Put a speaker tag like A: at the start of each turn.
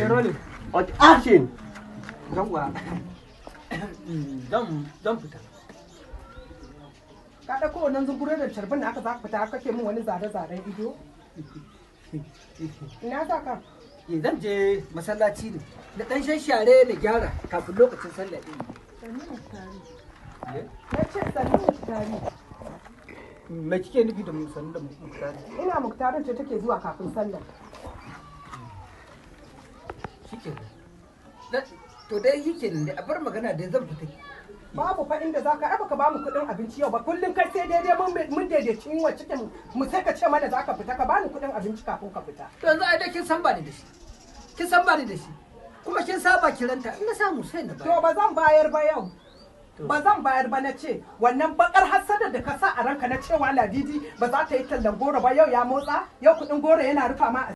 A: rolling.
B: Okay, action.
A: Yawwa. Zan fita.
C: Ka ɗauko wannan zungure da carbin da aka za ka fita kake min wani zare-zaren ido? Ina za ka?
A: Zan je masallaci ne. Da ɗan shashare da gyara kafin lokacin sallah ɗin.
C: Sannu Muktari. Na ce sannu Muktari.
A: Me kike nufi da sannu da Muktari?
C: Ina Muktarin ce take zuwa kafin sallah.
A: Shikenan. To dai shikenan a bar magana da zan fita.
C: Babu fa inda za ka ai baka ba mu kuɗin abinci yau ba kullum kai sai daidai mun daidaici yin wa cikin mu sai ka ce mana za ka fita ka bani kuɗin abinci kafin ka fita.
A: To yanzu ai da kin san ba ni da shi. Kin san ba ni da shi. Kuma kin saba kiranta in na samu sai na bayar.
C: To ba zan bayar ba yau. Ba zan bayar ba na ce wannan bakar hassada da ka sa a ranka na cewa Ladidi ba za ta yi tallan goro ba yau ya motsa yau kuɗin goro yana rufa ma